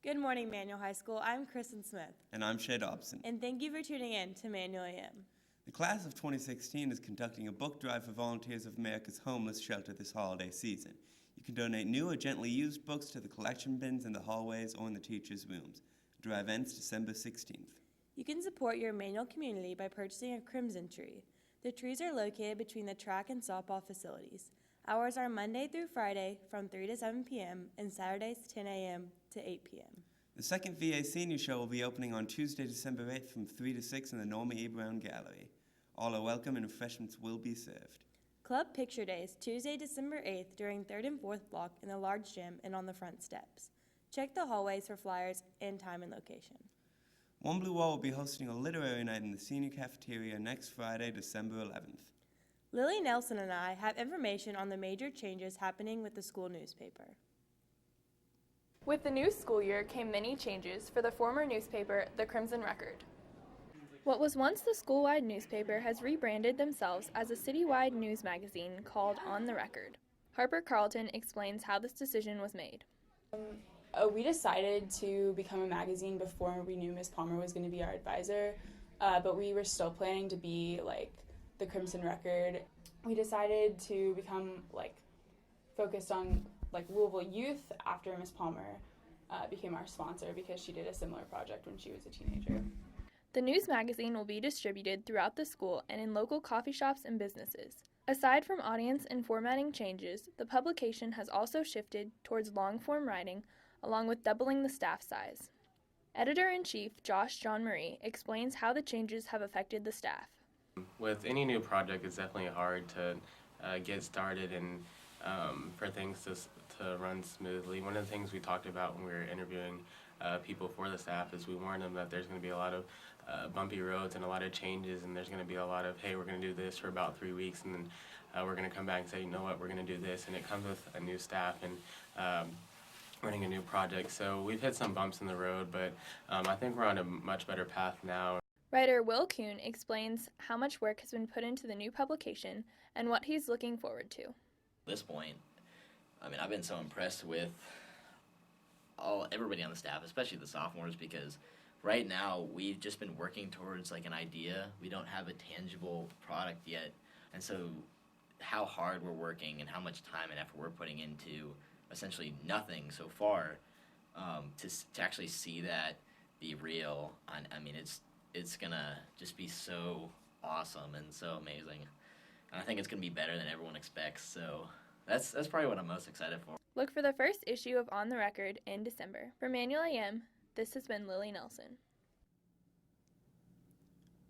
Good morning, Manual High School. I'm Kristen Smith. And I'm Shay Dobson. And thank you for tuning in to Manual AM. The class of 2016 is conducting a book drive for volunteers of America's homeless shelter this holiday season. You can donate new or gently used books to the collection bins in the hallways or in the teachers' rooms. The drive ends December 16th. You can support your Manual community by purchasing a crimson tree. The trees are located between the track and softball facilities. Hours are Monday through Friday from 3 to 7 p.m. and Saturdays 10 a.m. to 8 p.m. The second VA Senior Show will be opening on Tuesday, December 8th from 3 to 6 in the Norma E. Brown Gallery. All are welcome and refreshments will be served. Club Picture Days, Tuesday, December 8th during 3rd and 4th block in the large gym and on the front steps. Check the hallways for flyers and time and location. One Blue Wall will be hosting a literary night in the senior cafeteria next Friday, December 11th. Lily Nelson and I have information on the major changes happening with the school newspaper. With the new school year came many changes for the former newspaper, the Crimson Record. What was once the school-wide newspaper has rebranded themselves as a citywide news magazine called On the Record. Harper Carlton explains how this decision was made. We decided to become a magazine before we knew Ms. Palmer was going to be our advisor, but we were still planning to be like the Crimson Record. We decided to become focused on Louisville youth after Ms. Palmer became our sponsor because she did a similar project when she was a teenager. The news magazine will be distributed throughout the school and in local coffee shops and businesses. Aside from audience and formatting changes, the publication has also shifted towards long-form writing, along with doubling the staff size. Editor-in-Chief Josh John Marie explains how the changes have affected the staff. With any new project, it's definitely hard to get started and for things to run smoothly. One of the things we talked about when we were interviewing people for the staff is we warned them that there's going to be a lot of bumpy roads and a lot of changes, and there's going to be a lot of, hey, we're going to do this for about 3 weeks, and then we're going to come back and say, you know what, we're going to do this, and it comes with a new staff and running a new project. So we've hit some bumps in the road, but I think we're on a much better path now. Writer Will Kuhn explains how much work has been put into the new publication and what he's looking forward to. At this point, I've been so impressed with everybody on the staff, especially the sophomores, because right now we've just been working towards an idea. We don't have a tangible product yet, and so how hard we're working and how much time and effort we're putting into essentially nothing so far, to actually see that be real, it's gonna just be so awesome and so amazing, and I think it's gonna be better than everyone expects. So that's probably what I'm most excited for. Look for the first issue of On the Record in December. For Manual AM, this has been Lily Nelson.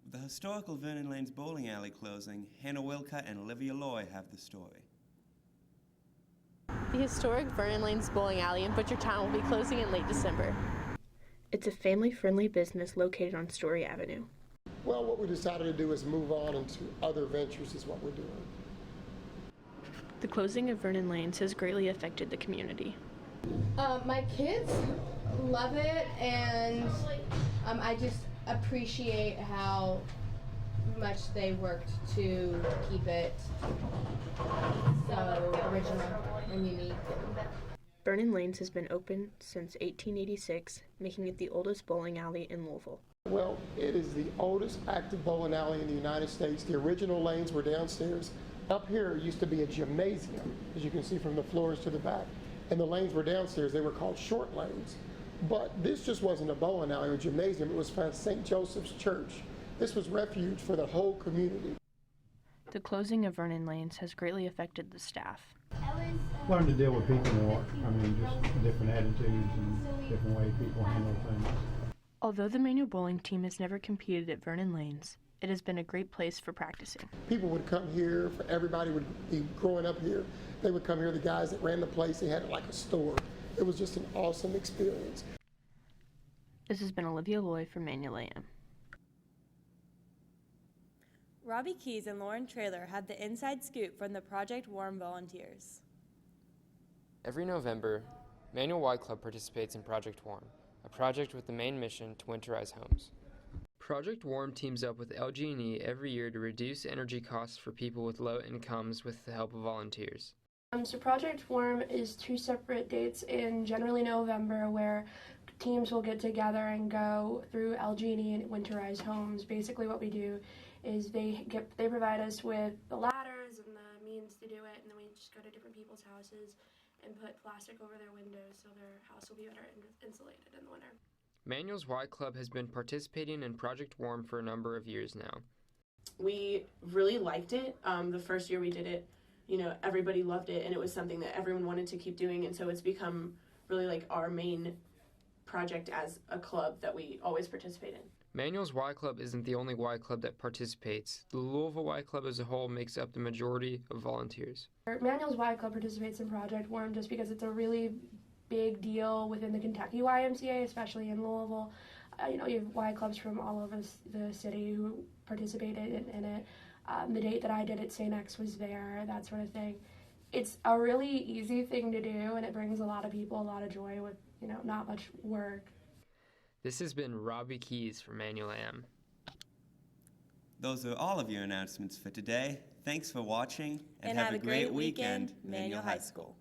With the historical Vernon Lanes bowling alley closing, Hannah Wilcott and Olivia Loy have the story. The historic Vernon Lanes bowling alley in Butchertown will be closing in late December. It's a family-friendly business located on Story Avenue. Well, what we decided to do is move on into other ventures is what we're doing. The closing of Vernon Lanes has greatly affected the community. My kids love it, and I just appreciate how much they worked to keep it so original and unique. Vernon Lanes has been open since 1886, making it the oldest bowling alley in Louisville. Well, it is the oldest active bowling alley in the United States. The original lanes were downstairs. Up here used to be a gymnasium, as you can see from the floors to the back. And the lanes were downstairs. They were called short lanes. But this just wasn't a bowling alley or gymnasium. It was St. Joseph's Church. This was refuge for the whole community. The closing of Vernon Lanes has greatly affected the staff. Learn to deal with people more. Just different attitudes and different ways people handle things. Although the Manual bowling team has never competed at Vernon Lanes, it has been a great place for practicing. People would come here, everybody would be growing up here. They would come here, the guys that ran the place, they had it like a store. It was just an awesome experience. This has been Olivia Loy for Manual AM. Robbie Keys and Lauren Traylor had the inside scoop from the Project Warm volunteers. Every November, Manual Y Club participates in Project Warm, a project with the main mission to winterize homes. Project Warm teams up with LG&E every year to reduce energy costs for people with low incomes with the help of volunteers. So Project Warm is 2 separate dates in generally November where teams will get together and go through LG&E and winterized homes. Basically what we do is they provide us with the ladders and the means to do it, and then we just go to different people's houses and put plastic over their windows so their house will be better insulated in the winter. Manual's Y Club has been participating in Project Warm for a number of years now. We really liked it. The first year we did it, everybody loved it, and it was something that everyone wanted to keep doing, and so it's become really like our main project as a club that we always participate in. Manual's Y Club isn't the only Y Club that participates. The Louisville Y Club as a whole makes up the majority of volunteers. Manual's Y Club participates in Project Warm just because it's a really big deal within the Kentucky YMCA, especially in Louisville. You have Y Clubs from all over the city who participated in it. The date that I did at St. X was there, that sort of thing. It's a really easy thing to do, and it brings a lot of people a lot of joy with, not much work. This has been Robbie Keys for Manual AM. Those are all of your announcements for today. Thanks for watching, and have a great weekend, Manual High School.